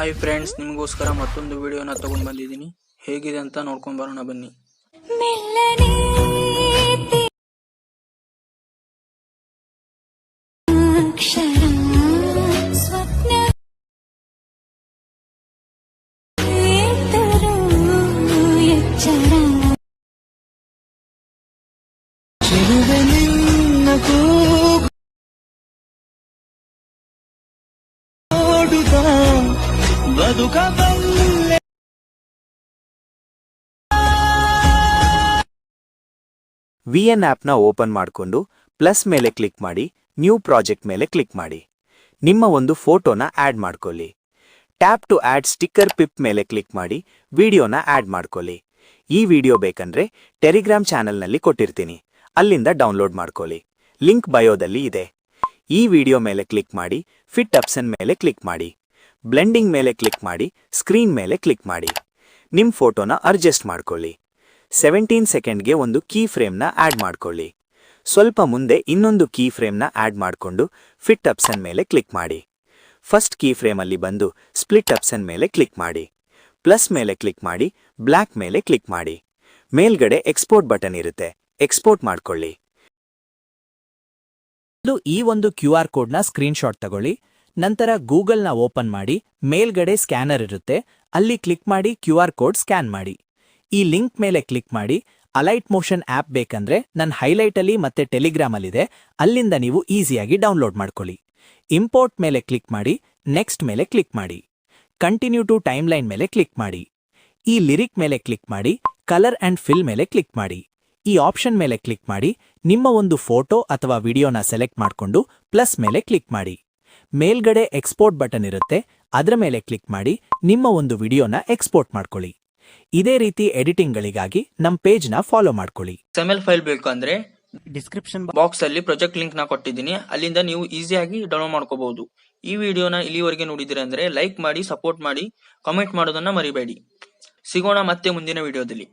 Hi friends, ನಿಮಗೋಸ್ಕರ ಮತ್ತೊಂದು ವಿಡಿಯೋನ ತಗೊಂಡು ಬಂದಿದ್ದೀನಿ. ಹೇಗಿದೆ ಅಂತ ನೋಡ್ಕೊಂಡು ಬರೋಣ ಬನ್ನಿ. VN ಆ್ಯಪ್ನ ಓಪನ್ ಮಾಡಿಕೊಂಡು ಪ್ಲಸ್ ಮೇಲೆ ಕ್ಲಿಕ್ ಮಾಡಿ, ನ್ಯೂ ಪ್ರಾಜೆಕ್ಟ್ ಮೇಲೆ ಕ್ಲಿಕ್ ಮಾಡಿ. ನಿಮ್ಮ ಒಂದು ಫೋಟೋನ ಆಡ್ ಮಾಡ್ಕೊಳ್ಳಿ. Tap to add sticker PIP ಮೇಲೆ ಕ್ಲಿಕ್ ಮಾಡಿ ವಿಡಿಯೋನ ಆಡ್ ಮಾಡ್ಕೊಳ್ಳಿ. ಈ ವಿಡಿಯೋ ಬೇಕಂದ್ರೆ ಟೆಲಿಗ್ರಾಮ್ ಚಾನೆಲ್ನಲ್ಲಿ ಕೊಟ್ಟಿರ್ತೀನಿ, ಅಲ್ಲಿಂದ ಡೌನ್ಲೋಡ್ ಮಾಡ್ಕೊಳ್ಳಿ. ಲಿಂಕ್ ಬಯೋದಲ್ಲಿ ಇದೆ. ಈ ವಿಡಿಯೋ ಮೇಲೆ ಕ್ಲಿಕ್ ಮಾಡಿ ಫಿಟ್ ಆಪ್ಷನ್ ಮೇಲೆ ಕ್ಲಿಕ್ ಮಾಡಿ. ಬ್ಲೆಂಡಿಂಗ್ ಮೇಲೆ ಕ್ಲಿಕ್ ಮಾಡಿ ಸ್ಕ್ರೀನ್ ಮೇಲೆ ಕ್ಲಿಕ್ ಮಾಡಿ. ನಿಮ್ಮ ಫೋಟೋನ ಅಡ್ಜಸ್ಟ್ ಮಾಡ್ಕೊಳ್ಳಿ. 17 ಸೆಕೆಂಡ್ಗೆ ಒಂದು ಕೀ ಫ್ರೇಮ್ನ ಆಡ್ ಮಾಡ್ಕೊಳ್ಳಿ. ಸ್ವಲ್ಪ ಮುಂದೆ ಇನ್ನೊಂದು ಕೀ ಫ್ರೇಮ್ನ ಆಡ್ ಮಾಡಿಕೊಂಡು ಫಿಟ್ ಆಪ್ಷನ್ ಮೇಲೆ ಕ್ಲಿಕ್ ಮಾಡಿ. ಫಸ್ಟ್ ಕೀ ಫ್ರೇಮಲ್ಲಿ ಬಂದು ಸ್ಪ್ಲಿಟ್ ಆಪ್ಷನ್ ಮೇಲೆ ಕ್ಲಿಕ್ ಮಾಡಿ. ಪ್ಲಸ್ ಮೇಲೆ ಕ್ಲಿಕ್ ಮಾಡಿ ಬ್ಲ್ಯಾಕ್ ಮೇಲೆ ಕ್ಲಿಕ್ ಮಾಡಿ. ಮೇಲ್ಗಡೆ ಎಕ್ಸ್ಪೋರ್ಟ್ ಬಟನ್ ಇರುತ್ತೆ, ಎಕ್ಸ್ಪೋರ್ಟ್ ಮಾಡ್ಕೊಳ್ಳಿ. ಈ ಒಂದು QR ಕೋಡ್ನ ಸ್ಕ್ರೀನ್ಶಾಟ್ ತಗೊಳ್ಳಿ. ನಂತರ ಗೂಗಲ್ನ ಓಪನ್ ಮಾಡಿ, ಮೇಲ್ಗಡೆ ಸ್ಕ್ಯಾನರ್ ಇರುತ್ತೆ, ಅಲ್ಲಿ ಕ್ಲಿಕ್ ಮಾಡಿ QR ಕೋಡ್ ಸ್ಕ್ಯಾನ್ ಮಾಡಿ. ಈ ಲಿಂಕ್ ಮೇಲೆ ಕ್ಲಿಕ್ ಮಾಡಿ. ಅಲೈಟ್ ಮೋಷನ್ ಆ್ಯಪ್ ಬೇಕಂದ್ರೆ ನನ್ನ ಹೈಲೈಟಲ್ಲಿ ಮತ್ತೆ ಟೆಲಿಗ್ರಾಮಲ್ಲಿದೆ, ಅಲ್ಲಿಂದ ನೀವು ಈಸಿಯಾಗಿ ಡೌನ್ಲೋಡ್ ಮಾಡ್ಕೊಳ್ಳಿ. ಇಂಪೋರ್ಟ್ ಮೇಲೆ ಕ್ಲಿಕ್ ಮಾಡಿ, ನೆಕ್ಸ್ಟ್ ಮೇಲೆ ಕ್ಲಿಕ್ ಮಾಡಿ. ಕಂಟಿನ್ಯೂ ಟು ಟೈಮ್ಲೈನ್ ಮೇಲೆ ಕ್ಲಿಕ್ ಮಾಡಿ. ಈ ಲಿರಿಕ್ ಮೇಲೆ ಕ್ಲಿಕ್ ಮಾಡಿ, ಕಲರ್ ಆ್ಯಂಡ್ ಫಿಲ್ ಮೇಲೆ ಕ್ಲಿಕ್ ಮಾಡಿ. ಈ ಆಪ್ಷನ್ ಮೇಲೆ ಕ್ಲಿಕ್ ಮಾಡಿ, ನಿಮ್ಮ ಒಂದು ಫೋಟೋ ಅಥವಾ ವಿಡಿಯೋನ ಸೆಲೆಕ್ಟ್ ಮಾಡಿಕೊಂಡು ಪ್ಲಸ್ ಮೇಲೆ ಕ್ಲಿಕ್ ಮಾಡಿ. ಮೇಲ್ಗಡೆ ಎಕ್ಸ್ಪೋರ್ಟ್ ಬಟನ್ ಇರುತ್ತೆ, ಅದರ ಮೇಲೆ ಕ್ಲಿಕ್ ಮಾಡಿ ನಿಮ್ಮ ಒಂದು ವಿಡಿಯೋನ ಎಕ್ಸ್ಪೋರ್ಟ್ ಮಾಡ್ಕೊಳ್ಳಿ. ಇದೇ ರೀತಿ ಎಡಿಟಿಂಗ್ಗಳಿಗಾಗಿ ನಮ್ಮ ಪೇಜ್ನ ಫಾಲೋ ಮಾಡ್ಕೊಳ್ಳಿ. XML ಫೈಲ್ ಬೇಕು ಅಂದ್ರೆ ಡಿಸ್ಕ್ರಿಪ್ಷನ್ ಬಾಕ್ಸ್ ಅಲ್ಲಿ ಪ್ರಾಜೆಕ್ಟ್ ಲಿಂಕ್ ನ ಕೊಟ್ಟಿದ್ದೀನಿ, ಅಲ್ಲಿಂದ ನೀವು ಈಸಿಯಾಗಿ ಡೌನ್ಲೋಡ್ ಮಾಡ್ಕೋಬಹುದು. ಈ ವಿಡಿಯೋನ ಇಲ್ಲಿವರೆಗೆ ನೋಡಿದ್ರೆ ಅಂದ್ರೆ ಲೈಕ್ ಮಾಡಿ, ಸಪೋರ್ಟ್ ಮಾಡಿ, ಕಾಮೆಂಟ್ ಮಾಡೋದನ್ನ ಮರಿಬೇಡಿ. ಸಿಗೋಣ ಮತ್ತೆ ಮುಂದಿನ ವಿಡಿಯೋದಲ್ಲಿ.